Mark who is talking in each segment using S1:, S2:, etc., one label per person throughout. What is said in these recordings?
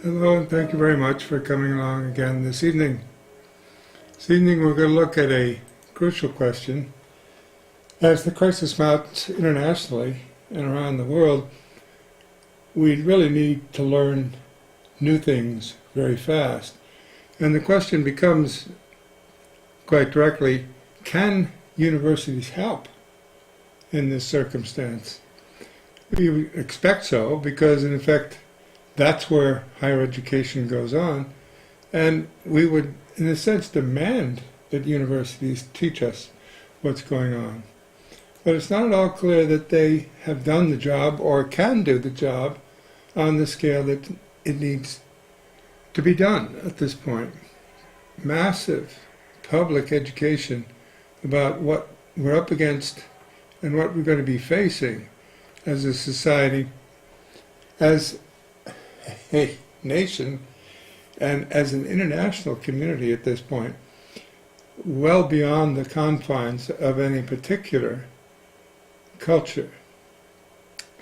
S1: Hello, and thank you very much for coming along again this evening. This evening we're going to look at a crucial question. As the crisis mounts internationally and around the world, we really need to learn new things very fast. And the question becomes, quite directly, can universities help in this circumstance? We expect so, because in effect that's where higher education goes on, and we would, in a sense, demand that universities teach us what's going on. But it's not at all clear that they have done the job or can do the job on the scale that it needs to be done at this point. Massive public education about what we're up against and what we're going to be facing as a society, as a nation, and as an international community at this point, well beyond the confines of any particular culture.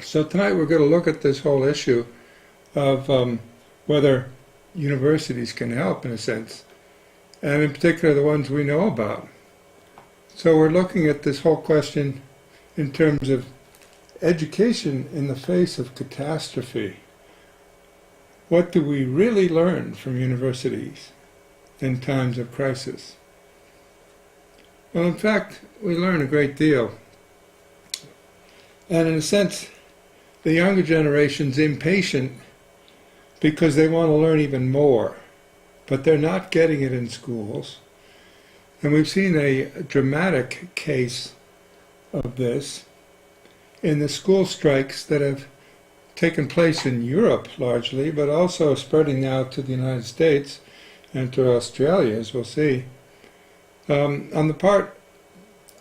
S1: So tonight we're going to look at this whole issue of whether universities can help, in a sense, and in particular the ones we know about. So we're looking at this whole question in terms of education in the face of catastrophe. What do we really learn from universities in times of crisis? Well, in fact, we learn a great deal. And in a sense, the younger generation's impatient because they want to learn even more, but they're not getting it in schools. And we've seen a dramatic case of this in the school strikes that have taken place in Europe largely, but also spreading now to the United States and to Australia, as we'll see, on the part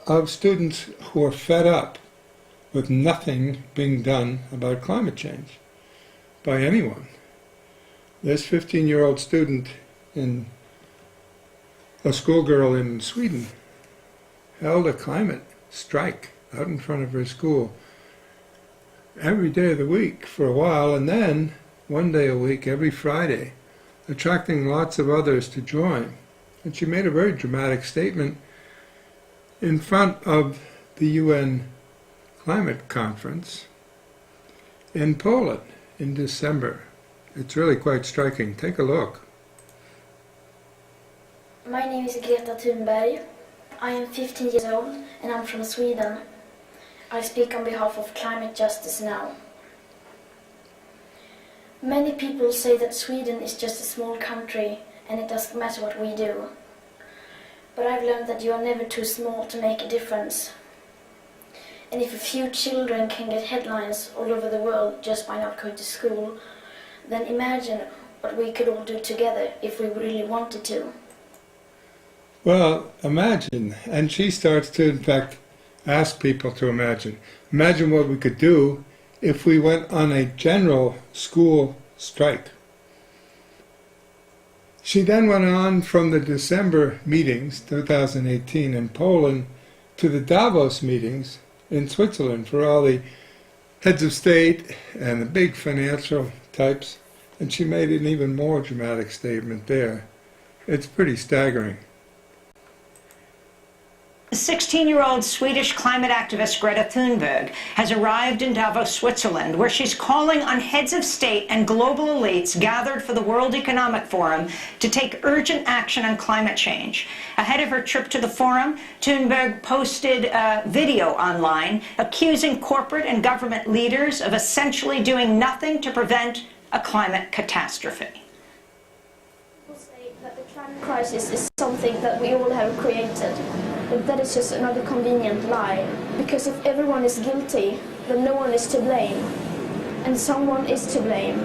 S1: of students who are fed up with nothing being done about climate change by anyone. This 15-year-old student, a schoolgirl in Sweden, held a climate strike out in front of her school every day of the week for a while, and then one day a week, every Friday, attracting lots of others to join. And she made a very dramatic statement in front of the UN Climate Conference in Poland in December. It's really quite striking. Take a look.
S2: My name is Greta Thornburg. I am 15 years old and I'm from Sweden. I speak on behalf of climate justice now. Many people say that Sweden is just a small country and it doesn't matter what we do. But I've learned that you are never too small to make a difference. And if a few children can get headlines all over the world just by not going to school, then imagine what we could all do together if we really wanted to.
S1: Well, imagine. And she starts to, in fact, ask people to imagine. Imagine what we could do if we went on a general school strike. She then went on from the December meetings, 2018 in Poland, to the Davos meetings in Switzerland for all the heads of state and the big financial types, and she made an even more dramatic statement there. It's pretty staggering.
S3: 16-year-old Swedish climate activist Greta Thunberg has arrived in Davos, Switzerland, where she's calling on heads of state and global elites gathered for the World Economic Forum to take urgent action on climate change. Ahead of her trip to the forum, Thunberg posted a video online accusing corporate and government leaders of essentially doing nothing to prevent a climate catastrophe.
S2: People say that the climate crisis is something that we all have created. But that is just another convenient lie, because if everyone is guilty, then no one is to blame. And someone is to blame.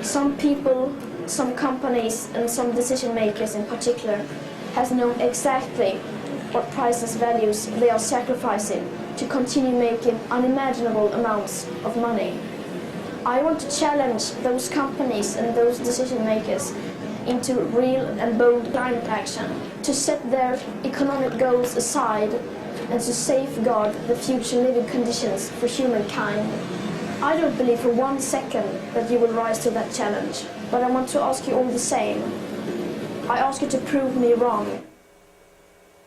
S2: Some people, some companies, and some decision makers in particular has known exactly what priceless values they are sacrificing to continue making unimaginable amounts of money. I want to challenge those companies and those decision makers into real and bold climate action, to set their economic goals aside and to safeguard the future living conditions for humankind. I don't believe for 1 second that you will rise to that challenge, but I want to ask you all the same. I ask you to prove me wrong.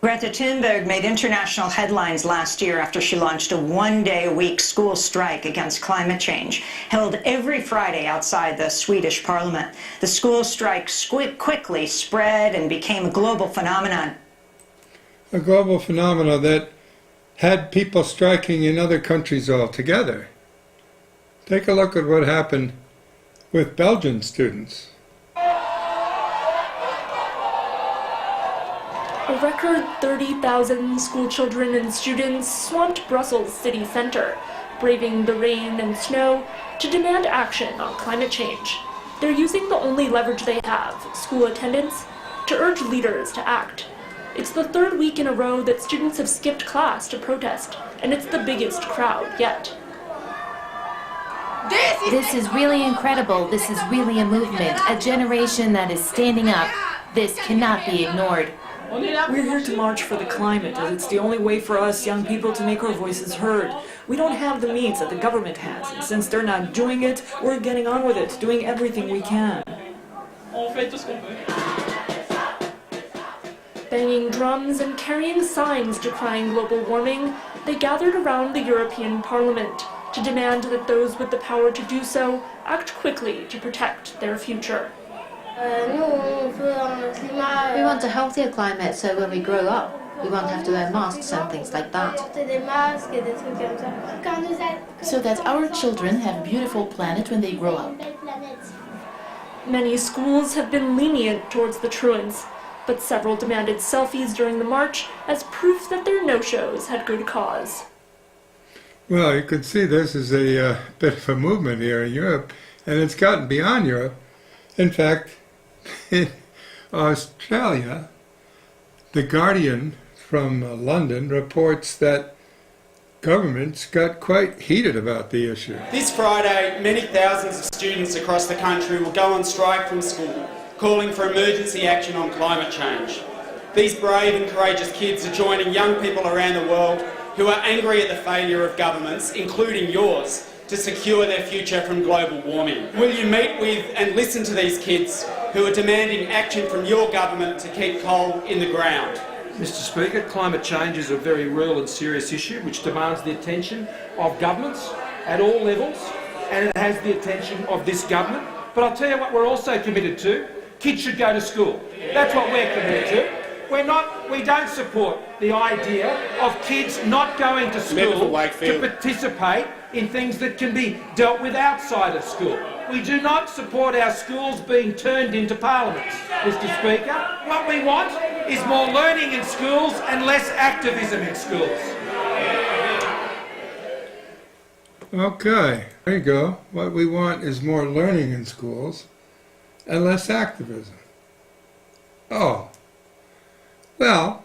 S3: Greta Thunberg made international headlines last year after she launched a one-day-a-week school strike against climate change, held every Friday outside the Swedish parliament. The school strike quickly spread and became a global phenomenon.
S1: A global phenomenon that had people striking in other countries altogether. Take a look at what happened with Belgian students.
S4: A record 30,000 school children and students swamped Brussels city centre, braving the rain and snow to demand action on climate change. They're using the only leverage they have, school attendance, to urge leaders to act. It's the third week in a row that students have skipped class to protest, and it's the biggest crowd yet.
S5: This is really incredible. This is really a movement, a generation that is standing up. This cannot be ignored.
S6: We're here to march for the climate, as it's the only way for us young people to make our voices heard. We don't have the means that the government has, and since they're not doing it, we're getting on with it, doing everything we can.
S4: Banging drums and carrying signs decrying global warming, they gathered around the European Parliament to demand that those with the power to do so act quickly to protect their future.
S7: We want a healthier climate so when we grow up, we won't have to wear masks and things like that.
S8: So that our children have a beautiful planet when they grow up.
S4: Many schools have been lenient towards the truants, but several demanded selfies during the march as proof that their no-shows had good cause.
S1: Well, you can see this is a bit of a movement here in Europe, and it's gotten beyond Europe. In fact, in Australia, The Guardian from London reports that governments got quite heated about the issue.
S9: This Friday, many thousands of students across the country will go on strike from school, calling for emergency action on climate change. These brave and courageous kids are joining young people around the world who are angry at the failure of governments, including yours, to secure their future from global warming. Will you meet with and listen to these kids who are demanding action from your government to keep coal in the ground?
S10: Mr Speaker, climate change is a very real and serious issue which demands the attention of governments at all levels, and it has the attention of this government. But I'll tell you what we're also committed to. Kids should go to school. That's what we're committed to. We don't support the idea of kids not going to school to participate in things that can be dealt with outside of school. We do not support our schools being turned into parliaments, Mr Speaker. What we want is more learning in schools and less activism in schools.
S1: Okay, there you go. What we want is more learning in schools and less activism. Oh. Well,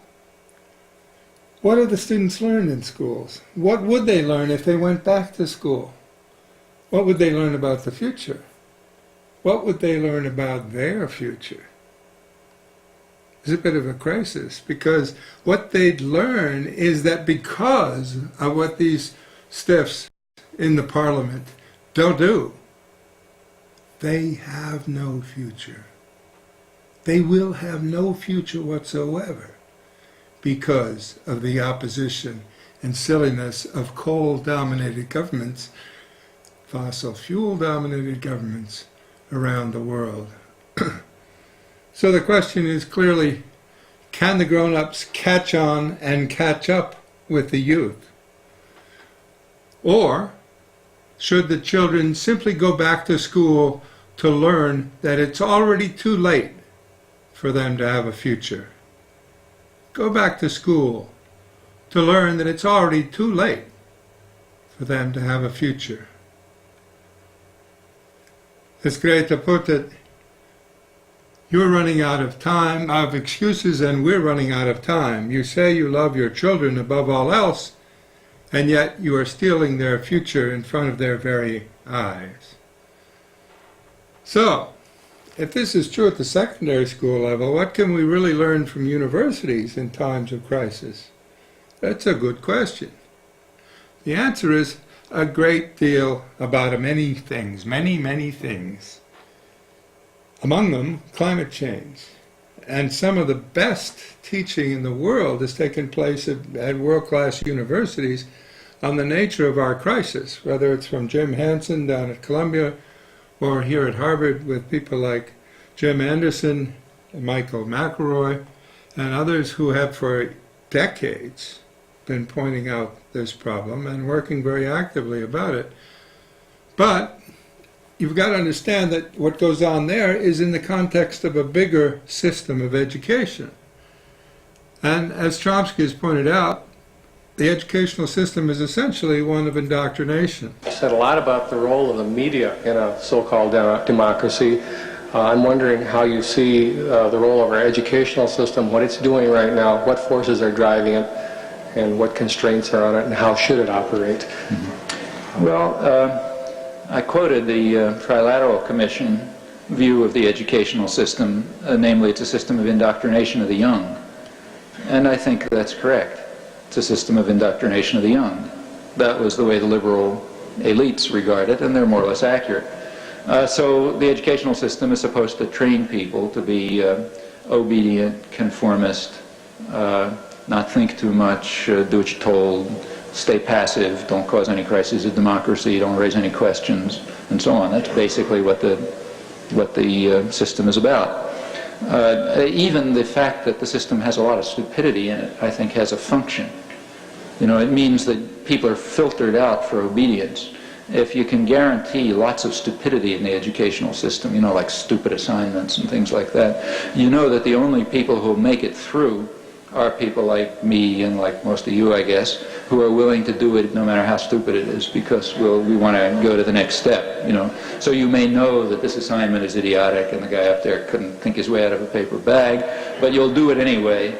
S1: what do the students learn in schools? What would they learn if they went back to school? What would they learn about the future? What would they learn about their future? It's a bit of a crisis, because what they'd learn is that because of what these stiffs in the parliament don't do, they have no future. They will have no future whatsoever because of the opposition and silliness of coal-dominated governments, fossil fuel-dominated governments around the world. So the question is clearly, can the grown-ups catch on and catch up with the youth? Or should the children simply go back to school to learn that it's already too late for them to have a future? Go back to school to learn that it's already too late for them to have a future. As Greta put it, you're running out of time, of excuses, and we're running out of time. You say you love your children above all else, and yet you are stealing their future in front of their very eyes. So, if this is true at the secondary school level, what can we really learn from universities in times of crisis? That's a good question. The answer is a great deal about many things, many things. Among them, climate change. And some of the best teaching in the world has taken place at world-class universities on the nature of our crisis, whether it's from Jim Hansen down at Columbia or here at Harvard with people like Jim Anderson, Michael McElroy, and others who have for decades been pointing out this problem and working very actively about it. But you've got to understand that what goes on there is in the context of a bigger system of education. And as Chomsky has pointed out, the educational system is essentially one of indoctrination.
S11: You said a lot about the role of the media in a so-called democracy. I'm wondering how you see the role of our educational system, what it's doing right now, what forces are driving it, and what constraints are on it, and how should it operate?
S12: Mm-hmm. Well, I quoted the Trilateral Commission view of the educational system, namely it's a system of indoctrination of the young. And I think that's correct. It's a system of indoctrination of the young. That was the way the liberal elites regard it, and they're more or less accurate. So the educational system is supposed to train people to be obedient, conformist, not think too much, do what you're told, stay passive, don't cause any crises of democracy, don't raise any questions, and so on. That's basically what the system is about. Even the fact that the system has a lot of stupidity in it, I think, has a function. You know, it means that people are filtered out for obedience. If you can guarantee lots of stupidity in the educational system, you know, like stupid assignments and things like that, you know that the only people who make it through are people like me and like most of you, I guess, who are willing to do it no matter how stupid it is, because we want to go to the next step, you know. So you may know that this assignment is idiotic and the guy up there couldn't think his way out of a paper bag, but you'll do it anyway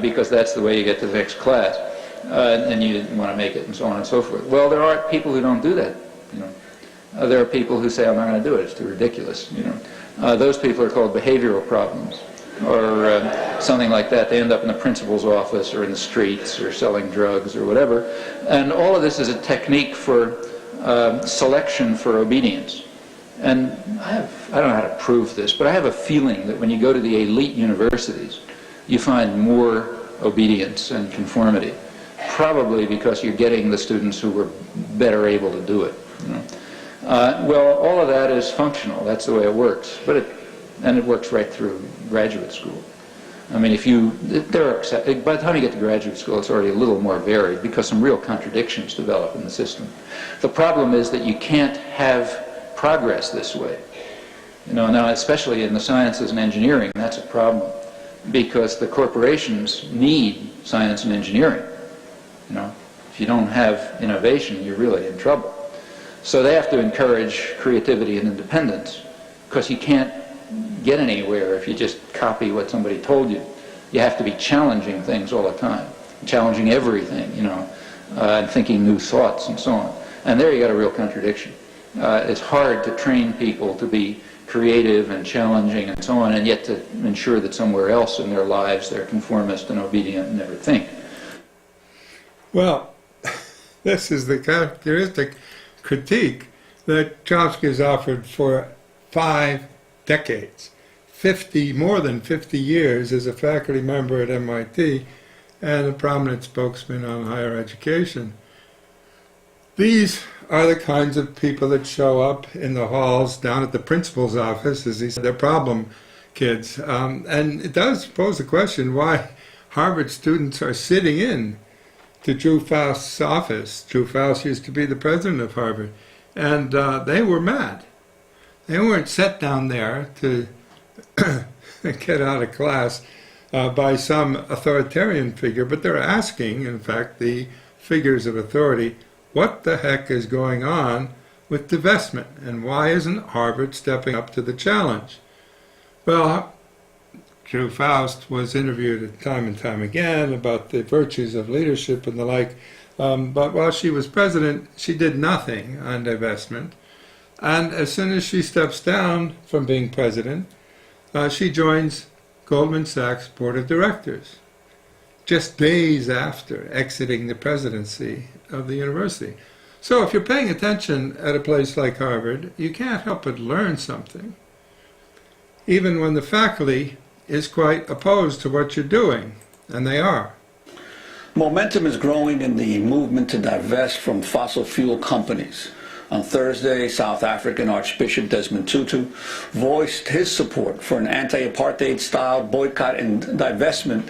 S12: because that's the way you get to the next class, and you want to make it, and so on and so forth. Well, there are people who don't do that, you know. There are people who say, I'm not going to do it, it's too ridiculous, you know. Those people are called behavioral problems, or something like that. They end up in the principal's office or in the streets or selling drugs or whatever. And all of this is a technique for selection for obedience. And I don't know how to prove this, but I have a feeling that when you go to the elite universities, you find more obedience and conformity, probably because you're getting the students who were better able to do it. You know? Well, all of that is functional. That's the way it works. And it works right through graduate school. I mean, by the time you get to graduate school, it's already a little more varied because some real contradictions develop in the system. The problem is that you can't have progress this way. You know, now especially in the sciences and engineering, that's a problem because the corporations need science and engineering. You know, if you don't have innovation, you're really in trouble. So they have to encourage creativity and independence because you can't get anywhere if you just copy what somebody told you. You have to be challenging things all the time, challenging everything, you know, and thinking new thoughts and so on. And there you got a real contradiction. It's hard to train people to be creative and challenging and so on, and yet to ensure that somewhere else in their lives they're conformist and obedient and never think.
S1: Well, this is the characteristic critique that Chomsky has offered for 5 decades, more than 50 years as a faculty member at MIT and a prominent spokesman on higher education. These are the kinds of people that show up in the halls down at the principal's office, as he said, they're problem kids. And it does pose the question why Harvard students are sitting in to Drew Faust's office. Drew Faust used to be the president of Harvard, and they were mad. They weren't set down there to get out of class by some authoritarian figure, but they're asking, in fact, the figures of authority, what the heck is going on with divestment, and why isn't Harvard stepping up to the challenge? Well, Drew Faust was interviewed time and time again about the virtues of leadership and the like, but while she was president, she did nothing on divestment. And as soon as she steps down from being president, she joins Goldman Sachs' board of directors, just days after exiting the presidency of the university. So if you're paying attention at a place like Harvard, you can't help but learn something, even when the faculty is quite opposed to what you're doing, and they are.
S13: Momentum is growing in the movement to divest from fossil fuel companies. On Thursday, South African Archbishop Desmond Tutu voiced his support for an anti-apartheid-style boycott and divestment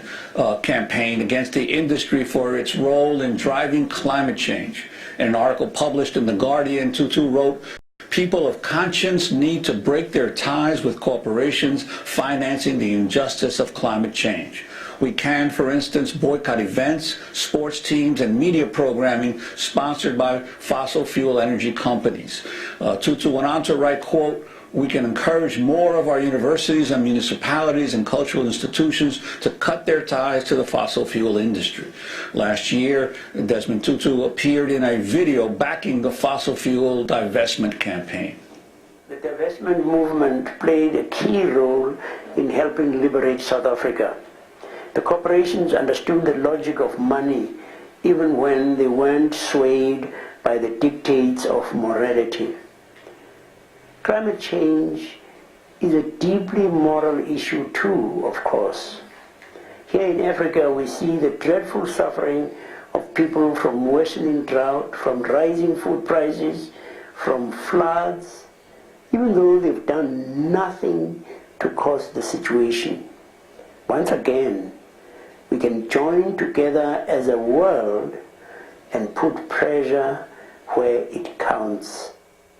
S13: campaign against the industry for its role in driving climate change. In an article published in The Guardian, Tutu wrote, "People of conscience need to break their ties with corporations financing the injustice of climate change. We can, for instance, boycott events, sports teams, and media programming sponsored by fossil fuel energy companies." Tutu went on to write, quote, "We can encourage more of our universities and municipalities and cultural institutions to cut their ties to the fossil fuel industry." Last year, Desmond Tutu appeared in a video backing the fossil fuel divestment campaign.
S14: The divestment movement played a key role in helping liberate South Africa. The corporations understood the logic of money even when they weren't swayed by the dictates of morality. Climate change is a deeply moral issue too, of course. Here in Africa, we see the dreadful suffering of people from worsening drought, from rising food prices, from floods, even though they've done nothing to cause the situation. Once again, we can join together as a world and put pressure where it counts.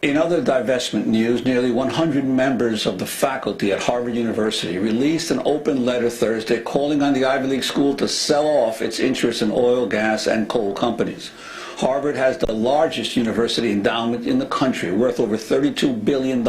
S13: In other divestment news, nearly 100 members of the faculty at Harvard University released an open letter Thursday calling on the Ivy League school to sell off its interest in oil, gas, and coal companies. Harvard has the largest university endowment in the country, worth over $32 billion.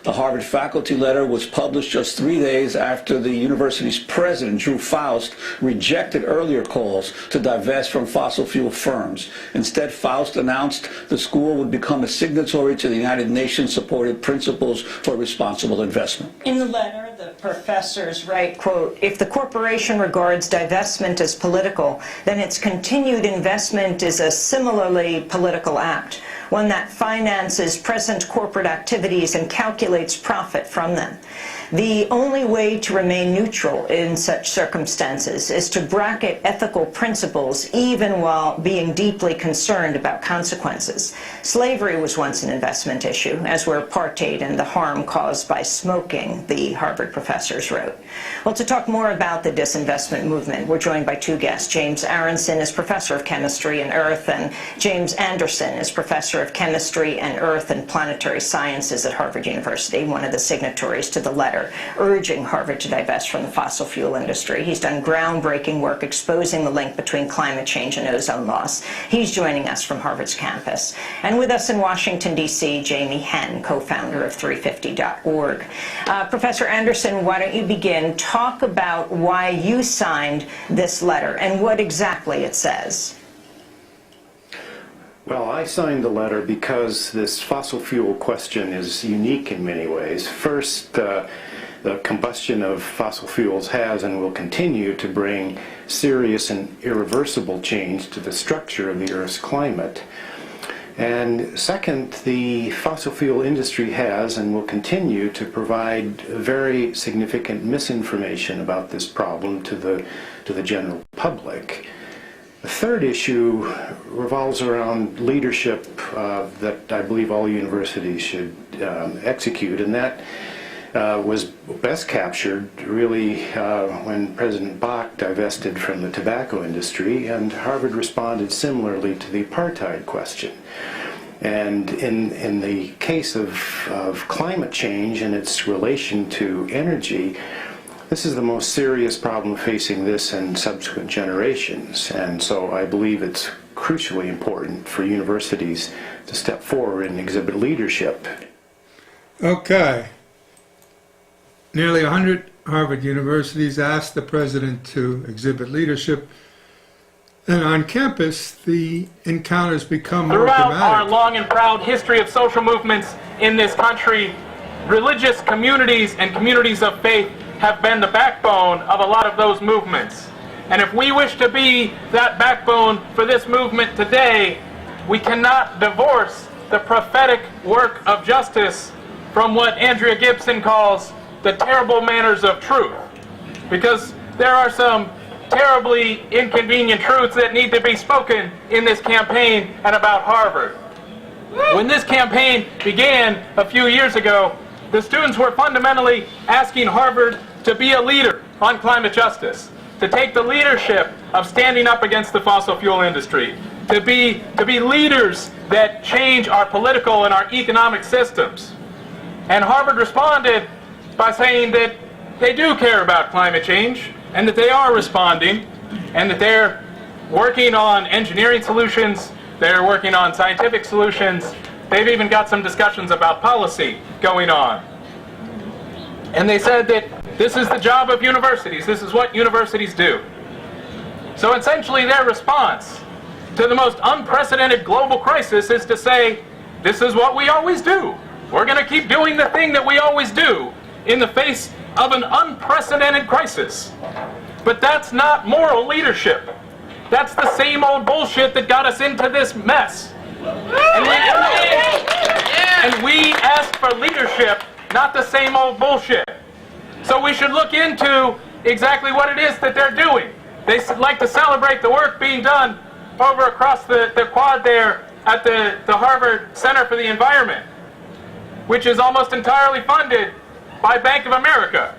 S13: The Harvard faculty letter was published just 3 days after the university's president, Drew Faust, rejected earlier calls to divest from fossil fuel firms. Instead, Faust announced the school would become a signatory to the United Nations-supported Principles for Responsible Investment.
S3: In the letter, the professors write, quote, "If the corporation regards divestment as political, then its continued investment is a similarly political act, one that finances present corporate activities and calculates profit from them. The only way to remain neutral in such circumstances is to bracket ethical principles even while being deeply concerned about consequences. Slavery was once an investment issue, as were apartheid and the harm caused by smoking," the Harvard professors wrote. Well, to talk more about the disinvestment movement, we're joined by two guests. James Aronson is professor of chemistry and earth, and James Anderson is professor of chemistry and earth and planetary sciences at Harvard University, one of the signatories to the letter urging Harvard to divest from the fossil fuel industry. He's done groundbreaking work exposing the link between climate change and ozone loss. He's joining us from Harvard's campus. And with us in Washington, D.C., Jamie Henn, co-founder of 350.org. Professor Anderson, why don't you begin? Talk about why you signed this letter and what exactly it says.
S15: Well, I signed the letter because this fossil fuel question is unique in many ways. First, the combustion of fossil fuels has and will continue to bring serious and irreversible change to the structure of the Earth's climate. And second, the fossil fuel industry has and will continue to provide very significant misinformation about this problem to the general public. The third issue revolves around leadership that I believe all universities should execute, and that was best captured really when President Bach divested from the tobacco industry, and Harvard responded similarly to the apartheid question. And in the case of climate change and its relation to energy, this is the most serious problem facing this and subsequent generations, and so I believe it's crucially important for universities to step forward and exhibit leadership.
S1: Okay. Nearly 100 Harvard universities asked the president to exhibit leadership, and on campus, the encounters become more
S16: dramatic. Throughout our long and proud history of social movements in this country, religious communities and communities of faith have been the backbone of a lot of those movements. And if we wish to be that backbone for this movement today, we cannot divorce the prophetic work of justice from what Andrea Gibson calls the terrible manners of truth. Because there are some terribly inconvenient truths that need to be spoken in this campaign and about Harvard. When this campaign began a few years ago, the students were fundamentally asking Harvard to be a leader on climate justice, to take the leadership of standing up against the fossil fuel industry, to be leaders that change our political and our economic systems. And Harvard responded by saying that they do care about climate change, and that they are responding, and that they're working on engineering solutions, they're working on scientific solutions, they've even got some discussions about policy going on. And they said that this is the job of universities, this is what universities do. So essentially their response to the most unprecedented global crisis is to say, this is what we always do. We're going to keep doing the thing that we always do in the face of an unprecedented crisis. But that's not moral leadership. That's the same old bullshit that got us into this mess. And we asked for leadership, not the same old bullshit. So we should look into exactly what it is that they're doing. They like to celebrate the work being done over across the quad there at the Harvard Center for the Environment, which is almost entirely funded by Bank of America.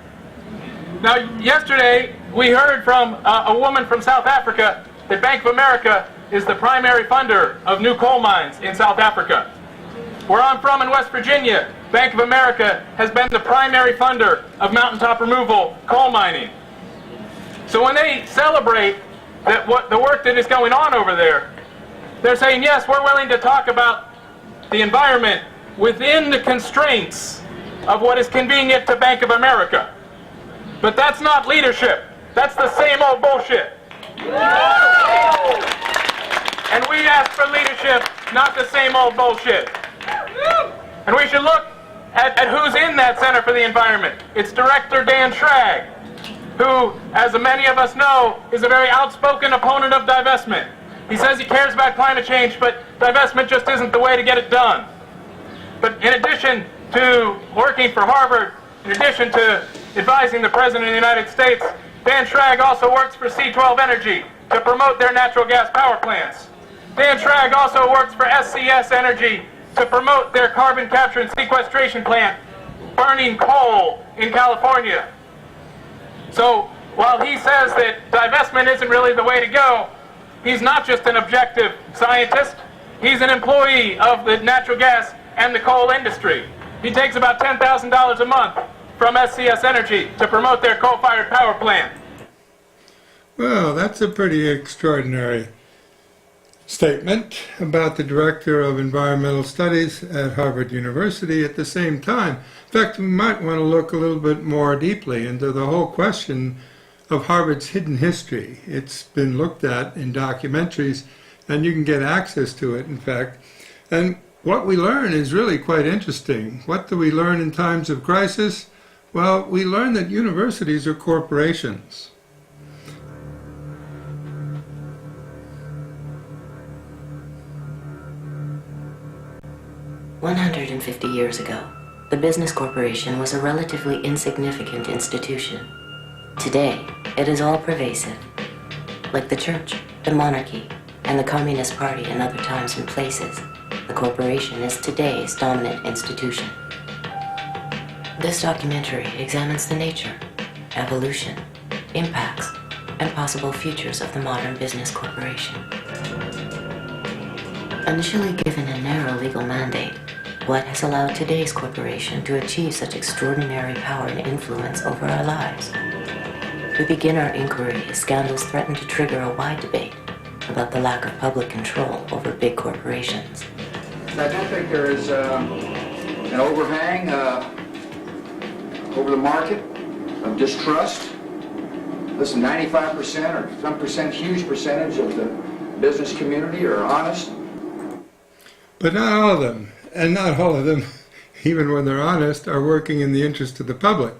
S16: Now, yesterday we heard from a woman from South Africa that Bank of America is the primary funder of new coal mines in South Africa. Where I'm from in West Virginia, Bank of America has been the primary funder of mountaintop removal coal mining. So when they celebrate the work that is going on over there, they're saying, yes, we're willing to talk about the environment within the constraints of what is convenient to Bank of America. But that's not leadership. That's the same old bullshit. And we ask for leadership, not the same old bullshit. And we should look at who's in that Center for the Environment. It's Director Dan Schrag, who, as many of us know, is a very outspoken opponent of divestment. He says he cares about climate change, but divestment just isn't the way to get it done. But in addition to working for Harvard, in addition to advising the President of the United States, Dan Schrag also works for C12 Energy to promote their natural gas power plants. Dan Schrag also works for SCS Energy to promote their carbon capture and sequestration plant burning coal in California. So while he says that divestment isn't really the way to go, he's not just an objective scientist, he's an employee of the natural gas and the coal industry. He takes about $10,000 a month from SCS Energy to promote their coal-fired power plant.
S1: Well, that's a pretty extraordinary statement about the Director of Environmental Studies at Harvard University at the same time. In fact, we might want to look a little bit more deeply into the whole question of Harvard's hidden history. It's been looked at in documentaries, and you can get access to it, in fact. And what we learn is really quite interesting. What do we learn in times of crisis? Well, we learn that universities are corporations.
S17: "150 years ago, the business corporation was a relatively insignificant institution. Today, it is all-pervasive. Like the church, the monarchy, and the Communist Party in other times and places, the corporation is today's dominant institution." This documentary examines the nature, evolution, impacts, and possible futures of the modern business corporation. Initially given a narrow legal mandate, what has allowed today's corporation to achieve such extraordinary power and influence over our lives? We begin our inquiry as scandals threaten to trigger a wide debate about the lack of public control over big corporations.
S18: I don't think there is an overhang over the market of distrust. Listen, 95% or some huge percentage of the business community are honest.
S1: But not all of them, and not all of them, even when they're honest, are working in the interest of the public.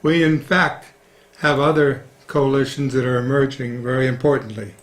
S1: We, in fact, have other coalitions that are emerging very importantly.